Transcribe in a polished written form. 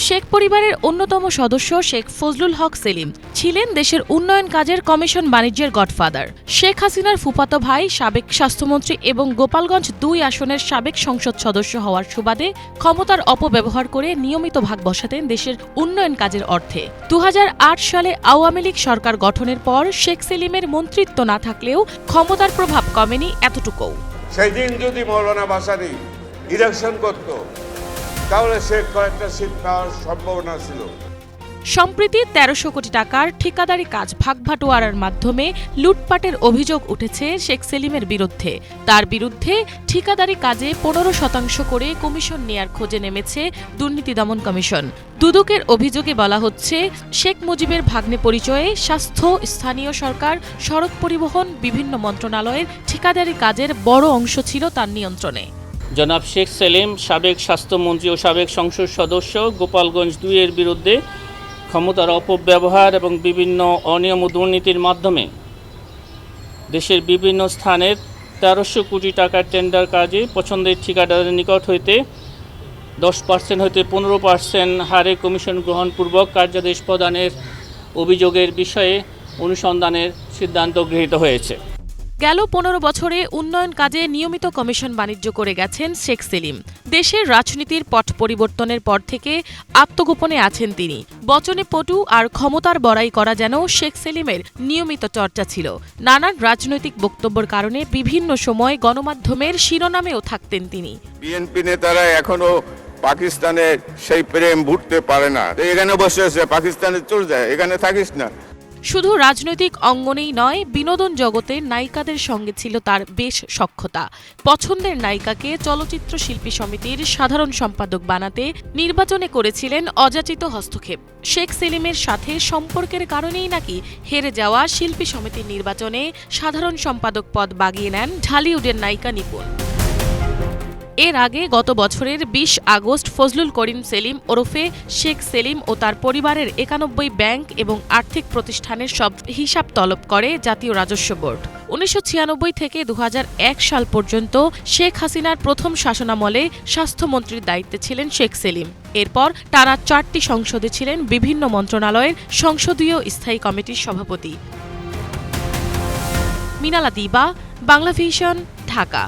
শেখ পরিবারের অন্যতম সদস্য শেখ ফজলুল হক সেলিম ছিলেন দেশের উন্নয়ন কাজের কমিশন বাণিজ্যের গডফাদার। শেখ হাসিনার ফুফাতো ভাই, সাবেক স্বাস্থ্যমন্ত্রী এবং গোপালগঞ্জ ২ আসনের সাবেক সংসদ সদস্য হওয়ার সুবাদে ক্ষমতার অপব্যবহার করে নিয়মিত ভাগ বসাতেন দেশের উন্নয়ন কাজের অর্থে। ২০০৮ সালে আওয়ামী লীগ সরকার গঠনের পর শেখ সেলিমের মন্ত্রিত্ব না থাকলেও ক্ষমতার প্রভাব কমেনি এতটুকুও। সেই দিন যদি মৌলানা ভাসানী ইলেকশন করত তাহলে সে কয়েকটা সিট পাওয়ার সম্ভাবনা ছিল। সম্প্রতি ১৩০০ কোটি টাকার ঠিকাদারি কাজ ভাগবাটোয়ারার মাধ্যমে লুটপাটের অভিযোগ উঠেছে শেখ সেলিমের বিরুদ্ধে। তার বিরুদ্ধে ঠিকাদারি কাজে ১৫% করে কমিশন নেয়ার খোঁজে নেমেছে দুর্নীতি দমন কমিশন। দুদকের অভিযোগে বলা হচ্ছে, শেখ মুজিবের ভাগ্নে পরিচয়ে স্বাস্থ্য, স্থানীয় সরকার, সড়ক পরিবহন, বিভিন্ন মন্ত্রণালয়ের ঠিকাদারি কাজের বড় অংশ ছিল তার নিয়ন্ত্রণে। জনাব শেখ সেলিম, সাবেক স্বাস্থ্যমন্ত্রী ও সাবেক সংসদ সদস্য, গোপালগঞ্জ ২ এর বিরুদ্ধে ক্ষমতার অপব্যবহার এবং বিভিন্ন অনিয়ম ও দুর্নীতির মাধ্যমে দেশের বিভিন্ন স্থানের ১৩০০ কোটি টাকার টেন্ডার কাজে পছন্দের ঠিকাদারের নিকট হইতে 10% হইতে 15% হারে কমিশন গ্রহণপূর্বক কার্যাদেশ প্রদানের অভিযোগের বিষয়ে অনুসন্ধানের সিদ্ধান্ত গৃহীত হয়েছে। গেল ১৫ বছরে উন্নয়ন কাজে নিয়মিত কমিশন বাণিজ্য করে গেছেন শেখ সেলিম। দেশের রাজনীতির পট পরিবর্তনের পর থেকে আত্মগোপনে আছেন তিনি। বচনে পটু আর ক্ষমতার বড়াই করা যেন শেখ সেলিমের নিয়মিত চর্চা ছিল। নানান রাজনৈতিক বক্তব্যের কারণে বিভিন্ন সময় গণমাধ্যমের শিরোনামেও থাকতেন তিনি। বিএনপি নেতারা এখনো পাকিস্তানের সেই প্রেম ভুটতে পারে না, এখানে বসে আছে, পাকিস্তানে চলে যায়, এখানে থাকিস না। শুধু রাজনৈতিক অঙ্গনেই নয়, বিনোদন জগতের নায়িকাদের সঙ্গে ছিল তার বেশ সখ্যতা। পছন্দের নায়িকাকে চলচ্চিত্র শিল্পী সমিতির সাধারণ সম্পাদক বানাতে নির্বাচনে করেছিলেন অযাচিত হস্তক্ষেপ। শেখ সেলিমের সাথে সম্পর্কের কারণেই নাকি হেরে যাওয়া শিল্পী সমিতির নির্বাচনে সাধারণ সম্পাদক পদ বাগিয়ে নেন ঢালিউডের নায়িকা নিপুণ। এর আগে গত বছরের ২০ আগস্ট ফজলুল করিম সেলিম ওরফে শেখ সেলিম ও তার পরিবারের ৯১ ব্যাংক এবং আর্থিক প্রতিষ্ঠানের সব হিসাব তলব করে জাতীয় রাজস্ব বোর্ড। ১৯৯৬ থেকে ২০০১ সাল পর্যন্ত শেখ হাসিনার প্রথম শাসনামলে স্বাস্থ্যমন্ত্রীর দায়িত্বে ছিলেন শেখ সেলিম। এরপর টানা ৪টি সংসদে ছিলেন বিভিন্ন মন্ত্রণালয়ের সংসদীয় স্থায়ী কমিটির সভাপতি। মিনালা দিবা, বাংলাভিশন, ঢাকা।